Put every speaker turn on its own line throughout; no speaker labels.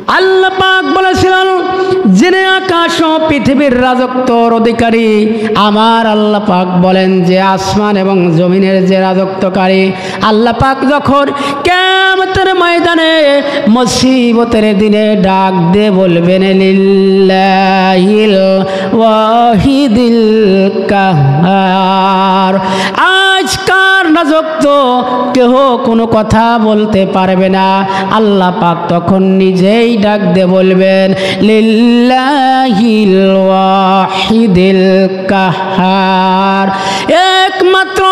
আল্লাহ পাক বলেছিলেন, যিনি আকাশ ও পৃথিবীর রাজত্বর অধিকারী আমার আল্লাহ পাক বলেন যে আসমান এবং জমিনের যে রাজত্বকারী আল্লাহ পাক যখন কিয়ামতের ময়দানে মুসিবতের দিনে ডাক দিয়ে বলবেন লিল্লাহিল ওয়াহিদিল কাহ্হার, আজকার রাজত্ব কেহ কোনো কথা বলতে পারবে না। আল্লাহ পাক তখন নিজেই ডাক দিয়ে বলবেন লিল্লাহিল ওয়াহিদিল কাহ্হার, একমাত্র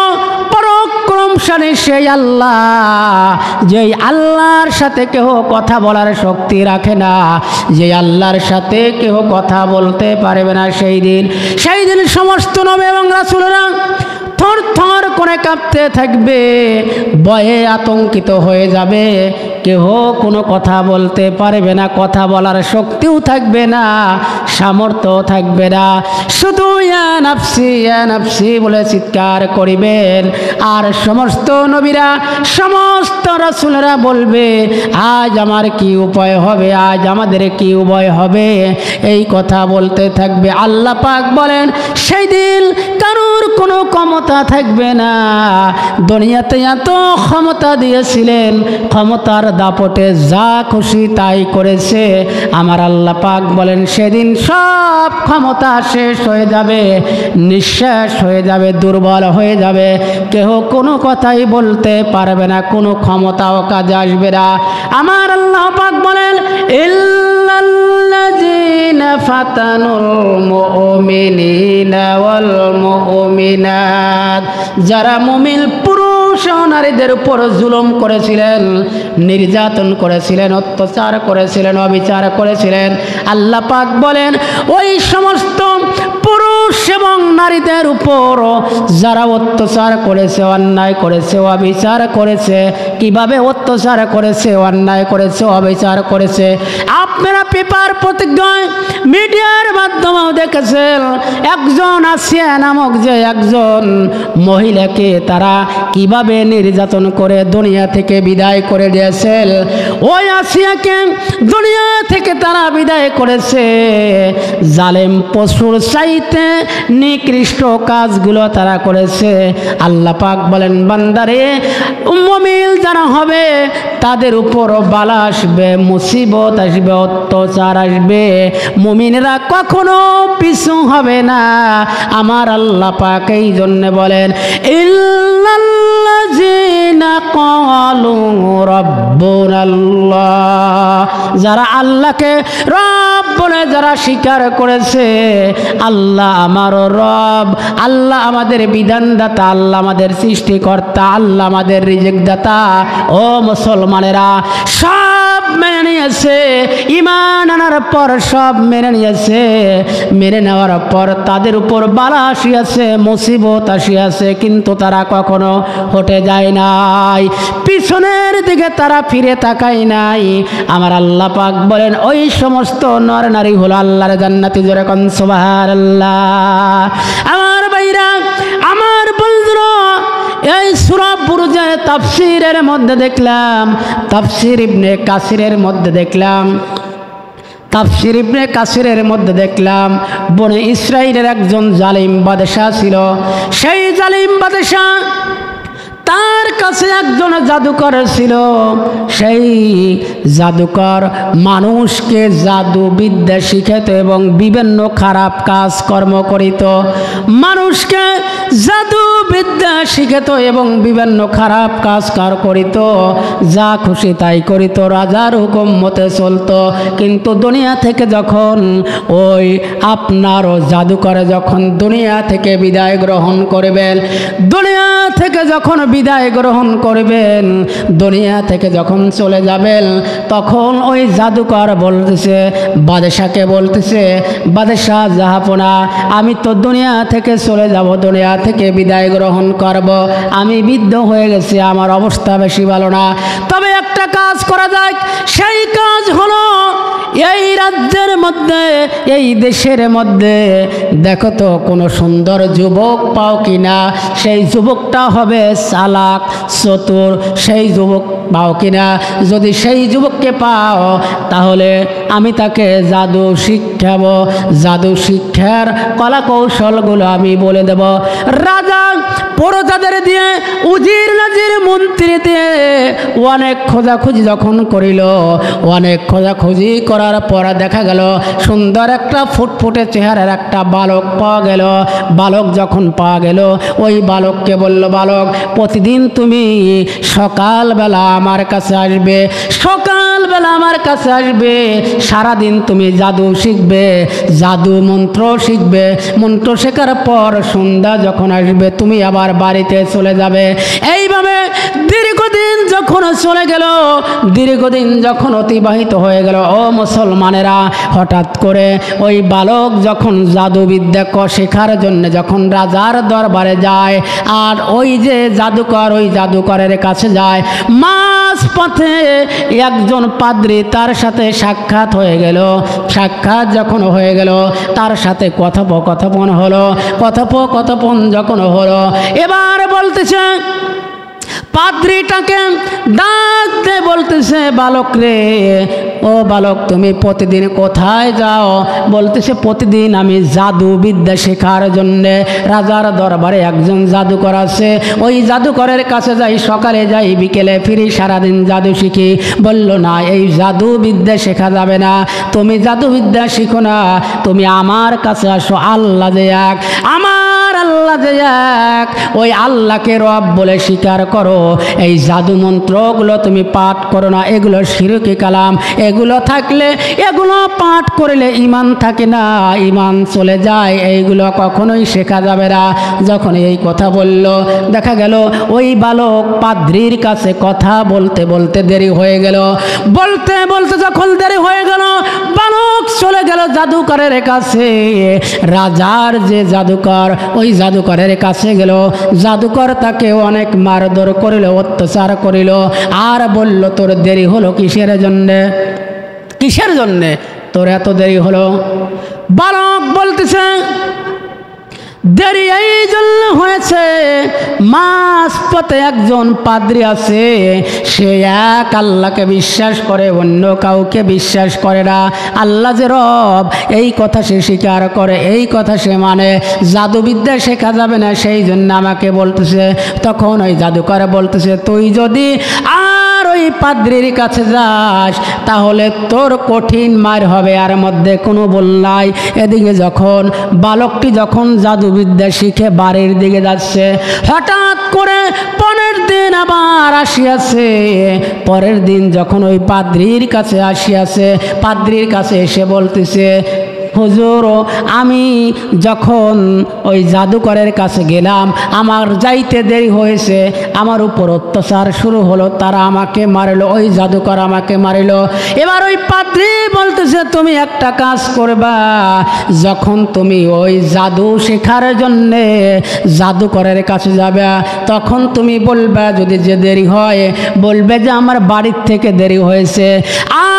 পরাক্রমশালী সেই আল্লাহ, যেই আল্লাহর সাথে কেহ কথা বলার শক্তি রাখে না, যে আল্লাহর সাথে কেহ কথা বলতে পারবে না। সেই দিন সমস্ত নবী এবং রাসূলরা থর থর করে কাঁপতে থাকবে, ভয়ে আতঙ্কিত হয়ে যাবে, কেহ কোনো কথা বলতে পারবে না, কথা বলার শক্তিও থাকবে না, সামর্থ্য থাকবে না, শুধু ইয়া নাফসি বলে চিৎকার করিবেন। আর সমস্ত নবীরা সমস্ত রাসূলরা বলবে, আজ আমার কি উপায় হবে, আজ আমাদের কি উপায় হবে, এই কথা বলতে থাকবে। আল্লাহ পাক বলেন সেই দিন কারোর কোনো ক্ষমতা থাকবে না। দুনিয়াতে এত ক্ষমতা দিয়েছিলেন, ক্ষমতার দাপটে যা খুশি তাই করেছে। আমার আল্লাহ পাক বলেন সেদিন সব ক্ষমতা শেষ হয়ে যাবে, নিঃশেষ হয়ে যাবে, দুর্বল হয়ে যাবে, কেহ কোনো কথাই বলতে পারবে না, কোনো ক্ষমতাও কাজে আসবে না। আমার আল্লাহ পাক বলেন ইল্লাল্লাযীনা ফাতানুল মুমিনিনা ওয়াল মুমিনাত, যারা মুমিন পুরুষ ও নারীদের উপর জুলুম করেছিলেন, নির্যাতন করেছিলেন, অত্যাচার করেছিলেন, অবিচার করেছিলেন, আল্লাহ পাক বলেন ওই সমস্ত পুরুষ এবং নারীদের উপর যারা অত্যাচার করেছে, অন্যায় করেছে, অবিচার করেছে, কিভাবে অত্যাচার করেছে, অন্যায় করেছে, অবিচার করেছে, আপনারা পেপার পত্রিকায় মিডিয়ার মাধ্যমেও দেখেছেন। একজন আসিয়া নামক যে একজন মহিলাকে তারা কিভাবে নির্যাতন করে দুনিয়া থেকে বিদায় করে দিয়েছে, ওই আসিয়াকে দুনিয়া থেকে তারা বিদায় করেছে। জালেম পশুর চাইতে নিকৃষ্ট কাজগুলো তারা করেছে। আল্লাহ পাক বলেন বান্দারে, মুমিন যারা হবে তাদের উপর বালা আসবে, মুসিবত আসবে, অত্যাচার আসবে, মুমিনরা কখনো পিছু হবে না। আমার আল্লাহ পাক এই জন্য বলেন ইল্লাল্লাযীনা ক্বালু রাব্বুনাল্লাহ, যারা আল্লাহকে রব বলে যারা স্বীকার করেছে, আল্লাহ আমার রব, আল্লাহ আমাদের বিধানদাতা, আল্লাহ আমাদের সৃষ্টিকর্তা, আল্লাহ আমাদের রিজিক দাতা, ও মুসলমানেরা সব মেনে নিয়েছে। ঈমান আনার পর সব মেনে নিয়েছে, মেনে নেওয়ার পর তাদের উপর বালা আসিয়াছে, মুসিবত আসিয়াছে, কিন্তু তারা কখনো হটে যায় নাই, পিছনের দিকে তারা ফিরে তাকায় নাই। আমার আল্লাহ পাক বলেন ওই সমস্ত নর নারী হলো আল্লাহর জান্নাতি। জোরে কোন সুবহানাল্লাহ। আমার ভাইরা, আমার বন্ধুরা, এই সূরা বুরুজের তাফসীরের মধ্যে দেখলাম, তাফসীর ইবনে কাসিরের মধ্যে দেখলাম, তাফসীর ইবনে কাসিরের মধ্যে দেখলাম বনে ইসরাইলের একজন জালিম বাদশা ছিল। সেই জালিম বাদশা, তার কাছে একজন জাদুকর ছিল। সেই জাদুকর মানুষকে জাদু বিদ্যা শিখাতো এবং বিভিন্ন খারাপ কাজ কর্ম করিত। মানুষকে জাদু বিদ্যা শিখাতো এবং বিভিন্ন খারাপ কাজ করিত, যা খুশি তাই করিত, রাজার হুকুম মতে চলতো। কিন্তু দুনিয়া থেকে যখন ওই আপনার জাদুকর যখন দুনিয়া থেকে বিদায় গ্রহণ করবেন, দুনিয়া থেকে যখন বিদায় গ্রহণ করবেন, দুনিয়া থেকে যখন চলে যাবেন, তখন ওই জাদুকর বলতেছে, বাদশাকে বলতেছে, বাদশাহ জাহাপনা, আমি তো দুনিয়া থেকে চলে যাব, দুনিয়া থেকে বিদায় গ্রহণ করব, আমি বৃদ্ধ হয়ে গেছি, আমার অবস্থা বেশি ভালো না, তবে একটা কাজ করা যায়। সেই কাজ হলো এই রাজ্যের মধ্যে মধ্যে, এই দেশের মধ্যে দেখো তো কোনো সুন্দর যুবক পাও কিনা, সেই যুবকটা হবে চালাক চতুর, সেই যুবক পাও কিনা। যদি সেই যুবককে পাও তাহলে আমি তাকে জাদু শিখাবো, জাদু শিক্ষার কলা কৌশলগুলো আমি বলে দেব। রাজা প্রজাদের দিয়ে, উজির নাজির মন্ত্রী দিয়ে অনেক খোঁজাখুঁজি যখন করিল, অনেক খোঁজাখুঁজি করার পর দেখা গেল সুন্দর একটা ফুটফুটে চেহারার একটা বালক পাওয়া গেল। বালক যখন পাওয়া গেল, ওই বালককে বলল, বালক প্রতিদিন তুমি সকালবেলা আমার কাছে আসবে, সকালবেলা আমার কাছে আসবে, সারাদিন তুমি জাদু শিখবে, জাদু মন্ত্র শিখবে, মন্ত্র শেখার পর সন্ধ্যা যখন আসবে তুমি আবার বাড়িতে চলে যাবে। এইভাবে দীর্ঘদিন যখন চলে গেল, দীর্ঘদিন যখন অতিবাহিত হয়ে গেল, ও মুসলমানেরা, হঠাৎ করে ওই বালক যখন জাদুবিদ্যা শেখার জন্য যখন রাজার দরবারে যায়, আর ওই যে জাদুকর, ওই জাদুকরের কাছে যায়, মাঝ পথে একজন পাদ্রী তার সাথে সাক্ষাৎ হয়ে গেল। সাক্ষাৎ যখন হয়ে গেল, তার সাথে কথোপকথন হলো। কথোপকথন যখন হলো, এবার বলতেছে, পাদ্রীটাকে ডাক দিয়ে বলতেছে, বালক রে, ও বালক তুমি প্রতিদিন কোথায় যাও? বলতেছে, প্রতিদিন আমি জাদু বিদ্যা শেখার জন্যে রাজার দরবারে একজন জাদুকর আছে, ওই জাদুকরের কাছে যাই, সকালে যাই, বিকেলে ফিরি, সারাদিন জাদু শিখি। বলল, না, এই জাদু বিদ্যা শেখা যাবে না, তুমি জাদু বিদ্যা শিখো না, তুমি আমার কাছে আসো। আল্লাহ যে এক, আমার আল্লাহ যে এক, ওই আল্লাহকে রব বলে স্বীকার করো। এই জাদু মন্ত্রগুলো তুমি পাঠ করো না, এগুলো শিরকি কালাম, এগুলো থাকলে, এগুলো পাঠ করলে ইমান থাকে না, ইমান চলে যায়, এইগুলো কখনোই শেখা যাবে না। যখন এই কথা বলল, দেখা গেল ওই বালক পাদ্রীর কাছে কথা বলতে বলতে দেরি হয়ে গেল। বলতে বলতে যখন দেরি হয়ে গেল, বালক চলে গেল জাদুকরের কাছে। রাজার যে জাদুকর, ওই জাদুকরের কাছে গেল। জাদুকর তাকে অনেক মারধর করিল, অত্যাচার করিল, আর বলল, তোর দেরি হলো কিসের জন্যে? কিসের জন্যে তোর এত দেরি হলো? বালক বলতেছে, দেরি এই জন্য হয়েছে, মাঝ পথে একজন পাদ্রী আছে, সে এক আল্লাহকে বিশ্বাস করে, অন্য কাউকে বিশ্বাস করে না। আল্লাহ যে রব, এই কথা সে স্বীকার করে, এই কথা সে মানে। জাদুবিদ্যা শেখা যাবে না, সেই জন্য আমাকে বলতেছে। তখন ওই জাদুকর বলতেছে, তুই যদি আর ওই পাদ্রীর কাছে যাস তাহলে তোর কঠিন মার হবে, আর মধ্যে কোনো বল নাই। এদিকে যখন বালকটি যখন জাদুবিদ্যা শিখে বাড়ির দিকে যাচ্ছে, হঠাৎ করে পরের দিন আবার আসিয়াছে। পরের দিন যখন ওই পাদ্রীর কাছে আসিয়াছে, পাদ্রীর কাছে এসে বলতেছে, হুজুর, আমি যখন ওই জাদুকরের কাছে গেলাম, আমার যাইতে দেরি হয়েছে, আমার উপর অত্যাচার শুরু হলো, তারা আমাকে মারিল, ওই জাদুকর আমাকে মারিল। এবার ওই পাদ্রী বলতেছে, তুমি একটা কাজ করবা, যখন তুমি ওই জাদু শেখার জন্যে জাদুকরের কাছে যাবে, তখন তুমি বলবে, যদি যে দেরি হয় বলবে যে আমার বাড়ির থেকে দেরি হয়েছে,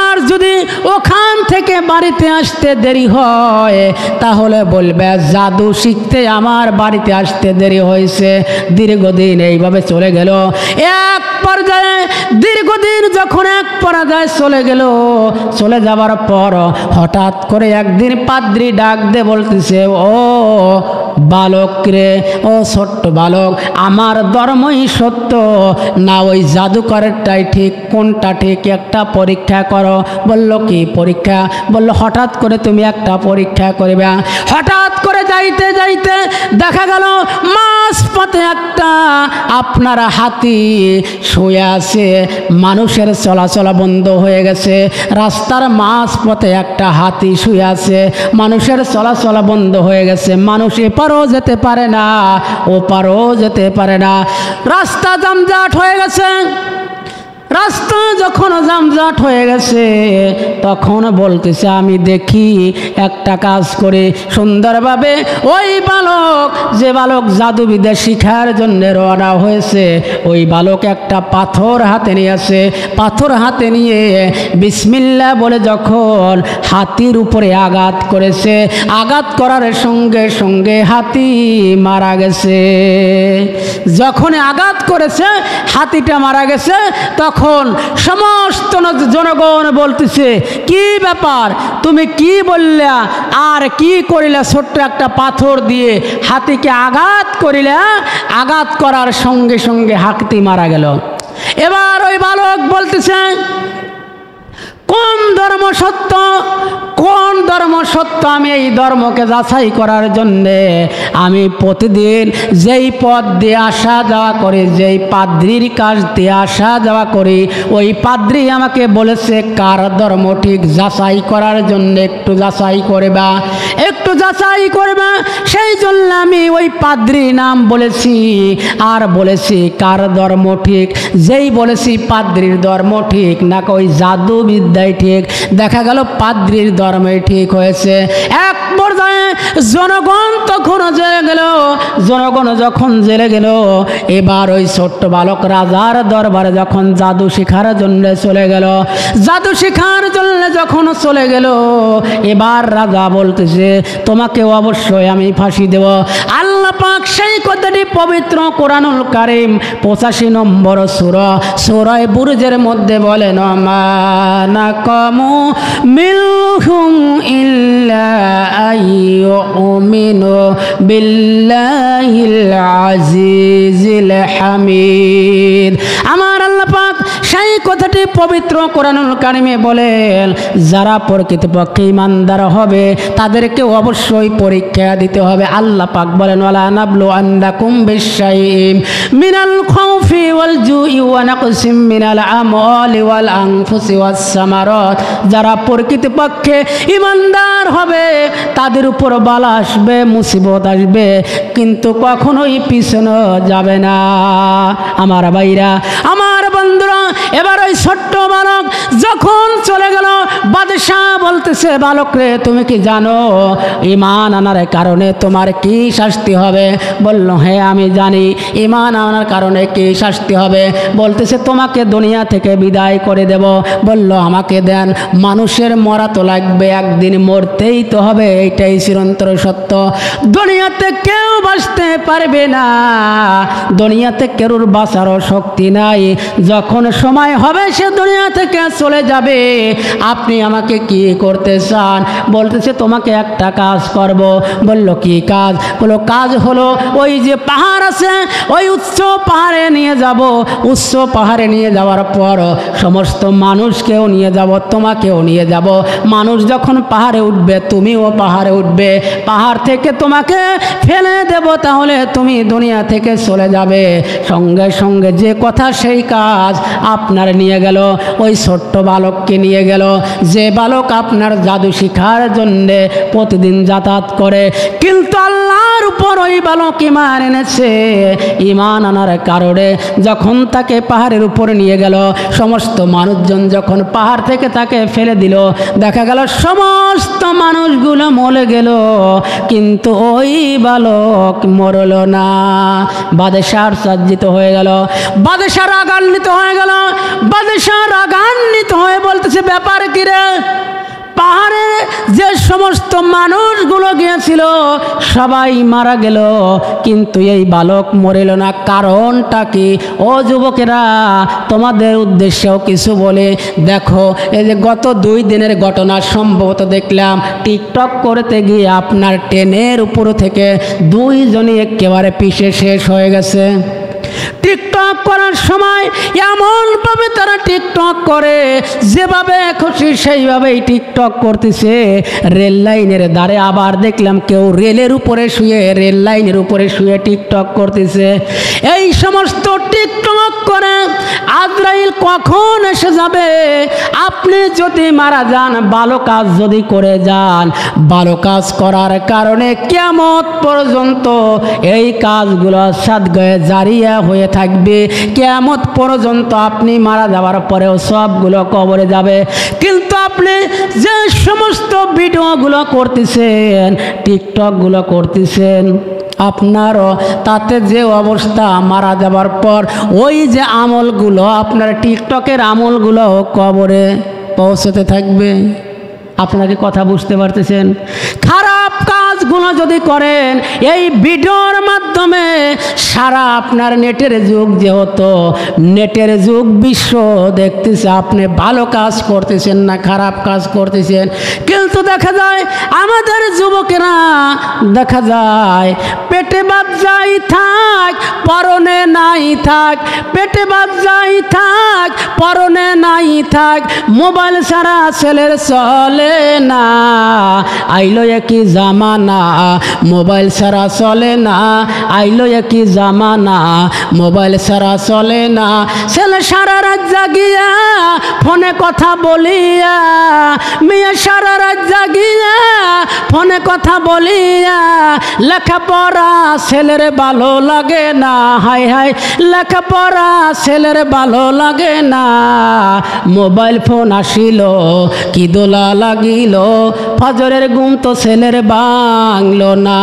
আর যদি ওখান থেকে বাড়িতে আসতে দেরি হয় তাহলে বলবে জাদু শিখতে আমার বাড়িতে আসতে দেরি হয়েছে। দীর্ঘদিন এইভাবে চলে গেল। এক পর্যায়ে দীর্ঘদিন যখন এক পর্যায়ে চলে গেল, চলে যাবার পর হঠাৎ করে একদিন পাদ্রী ডাক দিয়ে বলতেছে, ও বালক রে, ও ছোট্ট বালক, আমার ধর্মই সত্য না ওই জাদুকরেরটাই ঠিক? কোনটা ঠিক? একটা পরীক্ষা করো। বলল, কি পরীক্ষা? বলল, হঠাৎ করে তুমি একটা পরীক্ষা করবে। হঠাৎ করে যাইতে যাইতে দেখা গেল মাঝ পথে একটা আপনার হাতি শুয়ে আছে, মানুষের চলাচল বন্ধ হয়ে গেছে। রাস্তার মাঝ পথে একটা হাতি শুয়ে আছে, মানুষের চলাচল বন্ধ হয়ে গেছে, মানুষ এপারও যেতে পারে না, ওপারও যেতে পারে না, রাস্তা জামজাট হয়ে গেছে। রাস্তা যখন জামজাট হয়ে গেছে তখন বলতেছে আমি দেখি একটা কাজ করে সুন্দরভাবে ওই বালক, যে বালক জাদুবিদ্যা শিখার জন্য রওনা হয়েছে, ওই বালক একটা পাথর হাতে নিয়েছে। পাথর হাতে নিয়ে বিসমিল্লাহ বলে যখন হাতির উপরে আঘাত করেছে, আঘাত করার সঙ্গে সঙ্গে হাতি মারা গেছে। যখন আঘাত করেছে হাতিটা মারা গেছে, তখন সমস্ত জনগণ বলতেছে কি ব্যাপার, তুমি কি বললা আর কি করিলা, ছোট্ট একটা পাথর দিয়ে হাতিকে আঘাত করিলা, আঘাত করার সঙ্গে সঙ্গে হাতি মারা গেল। এবার ওই বালক বলতেছে কোন ধর্ম সত্য, কোন ধর্ম সত্য, আমি এই ধর্মকে যাচাই করার জন্যে আমি প্রতিদিন যেই পথ দিয়ে আসা যাওয়া করি, যেই পাদ্রির কাছ দিয়ে আসা যাওয়া করি, ওই পাদ্রি আমাকে বলেছে কার ধর্ম ঠিক যাচাই করার জন্য একটু যাচাই করবা, একটু যাচাই করবা। সেই জন্য আমি ওই পাদ্রির নাম বলেছি আর বলেছি কার ধর্ম ঠিক। যেই বলেছি পাদ্রির ধর্ম ঠিক না ওই জাদুবিদ্যাই ঠিক, দেখা গেল পাদ্রির ধর্মই ঠিক হয়েছে। এক পর্যায়ে জনগণ তখন জেলে গেল। জনগণ যখন জেলে গেল, এবার ওই ছোট্ট বালক রাজার দরবারে যখন জাদু শেখার জন্য চলে গেল, জাদু শেখার জন্য যখন চলে গেল, এবার রাজা বলতেছে তোমাকে অবশ্যই আমি ফাঁসি দেব। আল্লাহ পাক সেই কথাটি পবিত্র কোরআনুল কারীম 85 নম্বর সূরা সূরা বুরুজের মধ্যে বলেন মা নাকামু মিনহুম ইল্লা আইয়ুমিনু বিল্লাহিল আজিজিল হামিদ। আমার আল্লাহ পাক সেই কথাটি পবিত্র কোরআনুল কারীমে বলেন যারা প্রকৃতপক্ষে ঈমানদার হবে তাদেরকে অবশ্যই পরীক্ষা দিতে হবে। আল্লাহ পাক বলেন ওয়ালা নাবলু আন্নাকুম বিশাইইম মিনাল খাউফি ওয়াল জুই ওয়া নাকসিম মিনাল আমওয়ালি ওয়াল আনফুসি ওয়াস সামারাত। যারা প্রকৃতপক্ষে ঈমানদার হবে তাদের উপর বালা আসবে, মুসিবত আসবে, কিন্তু কখনোই পিছনে যাবে না। আমার ভাইরা, আমার বন্ধুরা, এবার ওই ছোট্ট বালক যখন চলে গেল, বাদশাহ বলতেছে বালক রে তুমি কি জানো ঈমান আনার কারণে তোমার কি শাস্তি হবে? বলল হ্যাঁ আমি জানি ঈমান আনার কারণে কি শাস্তি হবে। বলতেছে তোমাকে দুনিয়া থেকে বিদায় করে দেব। বলল আমাকে দেন, মানুষের মরা তো লাগবে, একদিন মরতেই তো হবে, এইটাই চিরন্তর সত্য। দুনিয়াতে কেউ বাঁচতে পারবে না, দুনিয়াতে কেউর বাঁচারও শক্তি নাই। যখন সময় হবে সে দুনিয়া থেকে চলে যাবে। আপনি আমাকে কি করতে চান? বলতেছে তোমাকে একটা কাজ করব। বলল কি কাজ? বললো কাজ হলো ওই যে পাহাড় আছে ওই উচ্চ পাহাড়ে নিয়ে যাব। উচ্চ পাহাড়ে নিয়ে যাওয়ার পর সমস্ত মানুষকেও নিয়ে যাব, তোমাকেও নিয়ে যাব। মানুষ যখন পাহাড়ে উঠবে তুমিও পাহাড়ে উঠবে, পাহাড় থেকে তোমাকে ফেলে দেব, তাহলে তুমি দুনিয়া থেকে চলে যাবে। সঙ্গে সঙ্গে যে কথা সেই কাজ আপনার নিয়ে গেল, ওই ছোট্ট বালককে নিয়ে গেল, যে বালক আপনার জাদু শিখার জন্যে প্রতিদিন যাতায়াত করে। কিন্তু আল্লাহর উপর ওই বালক ঈমান এনেছে। ঈমান আনার কারণে যখন তাকে পাহাড়ের উপরে নিয়ে গেল, সমস্ত মানুষজন যখন পাহাড় থেকে তাকে ফেলে দিল, দেখা গেল সমস্ত মানুষগুলো মরে গেল, কিন্তু ওই বালক মরল না। বাদশাহ সজ্জিত হয়ে গেল, বাদশাহ রাগান্বিত হয়ে গেল। বাদশাহ রাগান্বিত হয়ে বলতেছে ব্যাপার কি রে? পাহাড়ে যে সমস্ত মানুষগুলো গিয়েছিল সবাই মারা গেল, কিন্তু এই বালক মরিল না, কারণটা কি? ও যুবকেরা, তোমাদের উদ্দেশ্যেও কিছু বলে দেখো। এই যে গত 2 দিনের ঘটনা সম্ভবত দেখলাম টিকটক করতে গিয়ে আপনার ট্রেনের উপর থেকে 2 জনই একেবারে পিষে শেষ হয়ে গেছে। টিকটক করার সময় এমনভাবে তারা টিকটক করে, যেভাবে খুশি সেইভাবেই টিকটক করতেছে। রেল লাইনের ধারে আবার দেখলাম কেউ রেলের উপরে শুয়ে, রেল লাইনের উপরে শুয়ে টিকটক করতেছে। এই সমস্ত টিকটক করে আজরাইল কখন এসে যাবে? আপনি যদি মারা যান, ভালো কাজ যদি করে যান, ভালো কাজ করার কারণে কিয়ামত পর্যন্ত এই কাজগুলো সাদগায়ে জারিয়া হয়ে থাকবে কিয়ামত পর্যন্ত। আপনি মারা যাওয়ার পরেও সবগুলো কবরে যাবে। কিন্তু আপনি যে সমস্ত ভিডিওগুলো করতেছেন, টিকটকগুলো করতেছেন, আপনারও তাতে যে অবস্থা, মারা যাবার পর ওই যে আমলগুলো, আপনার টিকটকের আমলগুলো কবরে পৌঁছতে থাকবে। আপনাকে কথা বুঝতে পারতেছেন? খারাপ কাজগুলো যদি করেন এই ভিডিওর মাধ্যমে, সারা আপনার নেটের যুগ, যেহেতু নেটের যুগ, বিশ্ব দেখতেছে আপনি ভালো কাজ করতেছেন না খারাপ কাজ করতেছেন। কিন্তু দেখা যায় আমাদের যুবকেরা দেখা যায় পেটে ভাত যাই থাক পরনে নাই থাক, পেটে ভাত যাই থাক পরনে নাই থাক, মোবাইল ছাড়া ছেলের চলে না। আইলো একই জামানা মোবাইল ছাড়া চলে না, আইলো একই জামানা মোবাইল ছাড়া চলে না। ছেলে সারা রাত জাগিয়া ফোনে কথা বলিয়া, মেয়ে সারা রাত জাগিয়া ফোনে কথা বলিয়া, লেখাপড়া ছেলের ভালো লাগে না। হাই হাই, লেখাপড়া ছেলের ভালো লাগে না। মোবাইল ফোন আসিল কি দোলা লাগিল, ফজরের ঘুম তো ছেলের ভাঙলো না।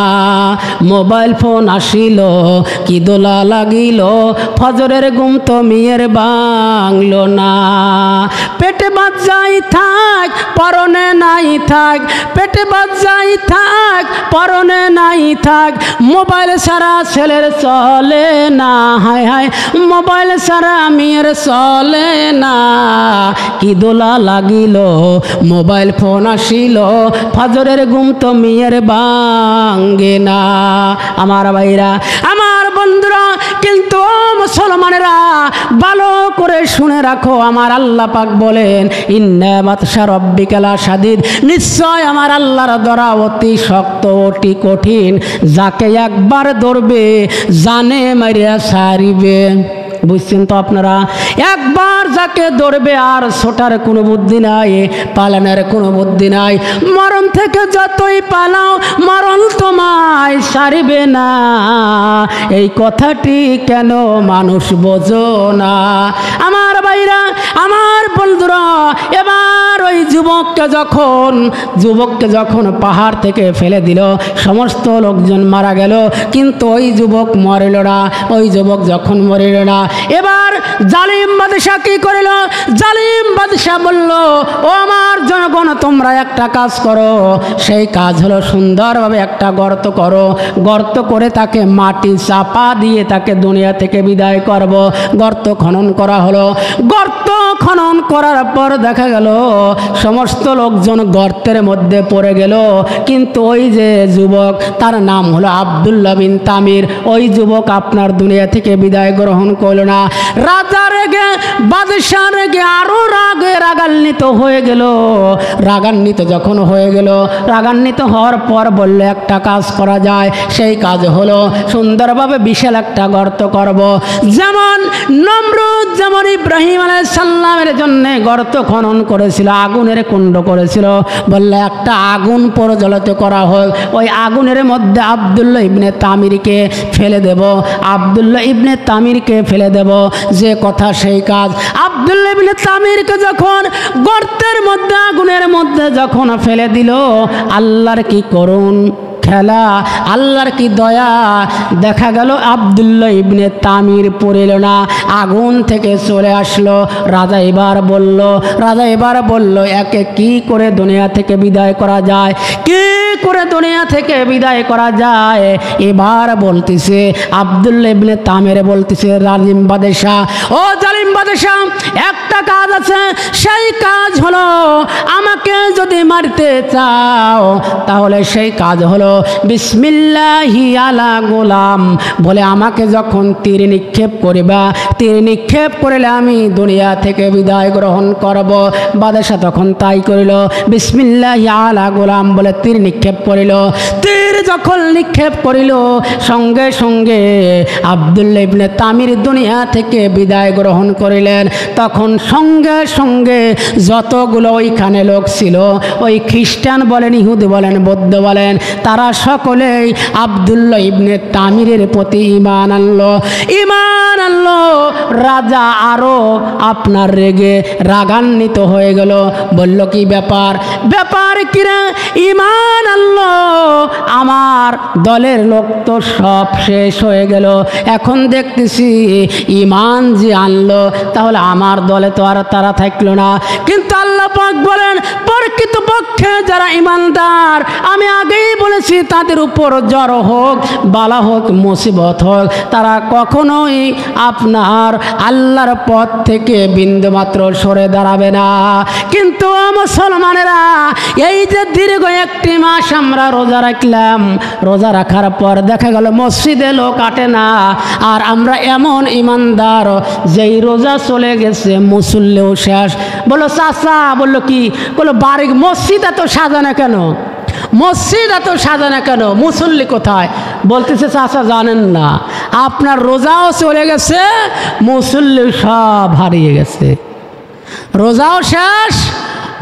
মোবাইল ফোন আসিল কি দোলা লাগিল, ফজরের ঘুম তো মেয়ের ভাঙলো না। পেটে ভাত যাই থাক পরনে নাই থাক, পেটে ভাত যাই থাক পরনে নাই থাক, মোবাইল ছাড়া ছেলের চলে না। হায় হায়, মোবাইল ছাড়া মেয়ের চলে না। কি দোলা লাগিল মোবাইল ফোন আসিল, ফজরের ঘুম তো মেয়ের ভাঙে না। আমার ভাইরা, আমার বন্ধুরা, কিন্তু মুসলমানেরা ভালো করে শুনে রাখো, আমার আল্লাহ পাক বলেন ইন্না বাতশা রাব্বিকা লাশাদীদ, নিশ্চয় আমার আল্লাহর ধরা অতি শক্ত, অতি কঠিন। যাকে একবার ধরবে জানে মারিয়া সারিবে। বুঝছেন তো আপনারা? একবার যাকে ধরবে আর ছোটার কোনো বুদ্ধি নাই, পালানোর কোনো বুদ্ধি নাই। মরণ থেকে যতই পালাও মরণ তোমায় ছাড়িবে না। এই কথাটি কেন মানুষ বোঝো না? আমার ভাইরা, আমার বন্ধুরা, এবার ওই যুবককে যখন পাহাড় থেকে ফেলে দিল, সমস্ত লোকজন মারা গেল, কিন্তু ওই যুবক মরিল না। ওই যুবক যখন মরিল না, এবার জালিম বাদশা কি করিল? জালিম বাদশা বলল, ও আমার জনগণ, তোমরা একটা কাজ করো। সেই কাজ হলো সুন্দরভাবে একটা গর্ত করো, গর্ত করে তাকে মাটি চাপা দিয়ে তাকে দুনিয়া থেকে বিদায় করব। গর্ত খনন করা হলো। গর্ত খনন করার পর দেখা গেল সমস্ত লোকজন গর্তের মধ্যে পড়ে গেল, কিন্তু ওই যে যুবক, তার নাম হলো আব্দুল্লাহ বিন তামির, ওই যুবক আপনার দুনিয়া থেকে বিদায় গ্রহণ করল না। রাজা রেগে, বাদশা রেগে আরো রাগান্বিত হয়ে গেল। রাগান্বিত যখন হয়ে গেল, রাগান্বিত হওয়ার পর বলল একটা কাজ করা যায়। সেই কাজ হলো সুন্দরভাবে বিশাল একটা গর্ত করব। যেমন নমরুদ যেমন ইব্রাহিম আলাইহিস সালামের জন্য গর্ত খনন করেছিল, আগুনের কুণ্ড করেছিল, বললে একটা আগুন প্রজ্বলিত করা হোক। ওই আগুনের মধ্যে আব্দুল্লাহ ইবনে তামিরকে ফেলে দেব, আব্দুল্লাহ ইবনে তামিরকে ফেলে দেব। যে কথা সেই কাজ। আব্দুল্লাহ ইবনে তামিরকে যখন গর্তের মধ্যে, আগুনের মধ্যে যখন ফেলে দিল, আল্লাহর কি করুন খেলা, আল্লাহর কি দয়া! দেখা গেল আব্দুল্লাহ ইবনে তামির পড়িল না, আগুন থেকে চলে আসলো। রাজা এবার বলল একে কি করে দুনিয়া থেকে বিদায় করা যায়, কি করে দুনিয়া থেকে বিদায় করা যায়? এবার বলতেছে আব্দুল্লাহ ইবনে তামির বলতেছে, জালিম বাদশা, ও জালিম বাদশা, একটা কাজ আছে। সেই কাজ হলো, আমাকে যদি মারতে চাও তাহলে সেই কাজ হলো বিসমিল্লাহি আলা গোলাম বলে আমাকে যখন তীর নিক্ষেপ করিবা, তীর নিক্ষেপ করলে আমি দুনিয়া থেকে বিদায় গ্রহণ করব। বাদশা তখন তাই করিল, বিসমিল্লাহি আলা গোলাম বলে তীর নিক্ষেপ নিক্ষেপ করিল। তীর যখন নিক্ষেপ করিল সঙ্গে সঙ্গে আব্দুল্লাহ ইবনে তামির দুনিয়া থেকে বিদায় গ্রহণ করিলেন। তখন সঙ্গে সঙ্গে যতগুলো ওইখানে লোক ছিল, ওই খ্রিস্টান বলেন, ইহুদি বলেন, বৌদ্ধ বলেন, তারা সকলেই আব্দুল্লাহ ইবনে তামিরের প্রতি ঈমান আনলো। ঈমান আনলো। রাজা আরো আপনার রেগে রাগান্বিত হয়ে গেল, বলল কি ব্যাপার, ব্যাপার কিনা? ঈমান আনলো, আমার দলের লোক তো সব শেষ হয়ে গেল, এখন দেখতেছি ঈমান যে আনলো তাহলে আমার দলে তো আর তারা থাকলো না। কিন্তু আল্লাহ পাক বলেন, প্রকৃতপক্ষে যারা ঈমানদার, আমি আগেই বলেছি, তাদের উপর জ্বর হোক, বালা হোক, মুসিবত হোক, তারা কখনোই আপনার আল্লাহর পথ থেকে বিন্দুমাত্র সরে দাঁড়াবে না। কিন্তু মুসলমানেরা, এই যে দীর্ঘ একটি মাস আমরা রোজা রাখলাম, রোজা রাখার পর দেখা গেল মসজিদে লোক আটে না, আর আমরা এমন ঈমানদার যেই রোজা চলে গেছে মুসল্লিও শেষ। বললো চাচা, বললো কি, বললো বাড়ি মসজিদ এত সাজানো কেন, মসজিদ এত সাজানো কেন, মুসল্লি কোথায়? বলতেছে চাচা জানেন না, আপনার রোজাও চলে গেছে, মুসল্লি সব হারিয়ে গেছে, রোজাও শেষ,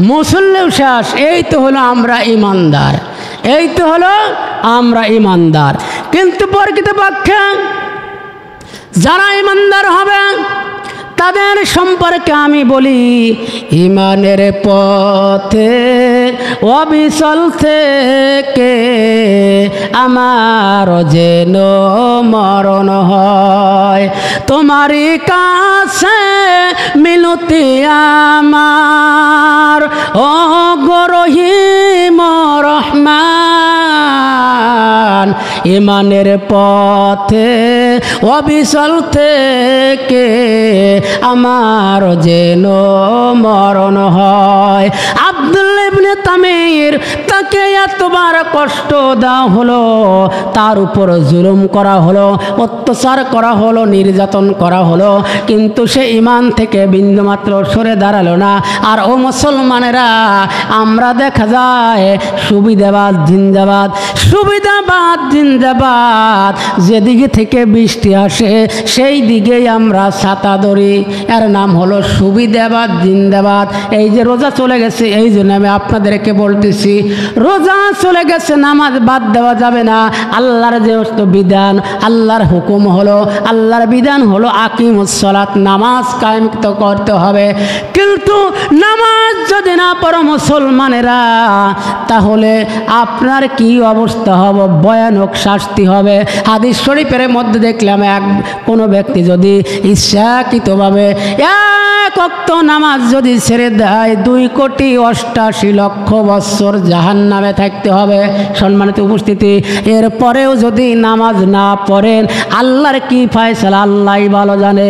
মুসল্লিও শেষ। এই তো হলো আমরা ঈমানদার, এই তো হলো আমরা ঈমানদার। কিন্তু প্রকৃতপক্ষে যারা ঈমানদার হবে তাদের সম্পর্কে আমি বলি, ঈমানের পথে অবিচল থেকে আমার যেন মরণ হয়, তোমারই কাছে মিনতি আমার, ও গো রহিম রহমান। ঈমানের পথে অবিচল থেকে আমার যেন মরণ হয়। আব্দুল্লাহ ইবনে তামির, তাকে এতবার কষ্ট দেওয়া হলো, তার উপর জুলুম করা হলো, অত্যাচার করা হলো, নির্যাতন করা হলো, কিন্তু সে ঈমান থেকে বিন্দুমাত্র সরে দাঁড়ালো না। আর ও মুসলমানেরা, আমরা দেখা যায় সুবিধাবাদ জিন্দাবাদ, সুবিধাবাদ জিন্দাবাদ, যেদিকে থেকে বৃষ্টি আসে সেই দিকেই আমরা ছাতা ধরি, এর নাম হলো সুবিধাবাদ জিন্দাবাদ। এই যে রোজা চলে গেছে, এই জন্য আমি আপনাদেরকে বলতেছি, রোজা চলে গেছে, নামাজ বাদ দেওয়া যাবে না। আল্লাহর যে বিধান, আল্লাহর হুকুম হলো, আল্লাহর বিধান হলো আকিমুস সালাত, নামাজ কায়েম তো করতে হবে। কিন্তু নামাজ যদি না পড়ো মুসলমানেরা, তাহলে আপনার কি অবস্থা হবে? ভয়ানক শাস্তি হবে। হাদিস শরীফের মধ্যে দেখলাম, কোনো ব্যক্তি যদি ইচ্ছাকৃতভাবে এক ওয়াক্ত নামাজ যদি ছেড়ে দেয়, 2,88,00,000 বছর জাহান্নামে থাকতে হবে। সম্মানিত উপস্থিতি, এরপরেও যদি নামাজ না পড়েন, আল্লাহর কি ফয়সালা আল্লাহই ভালো জানে।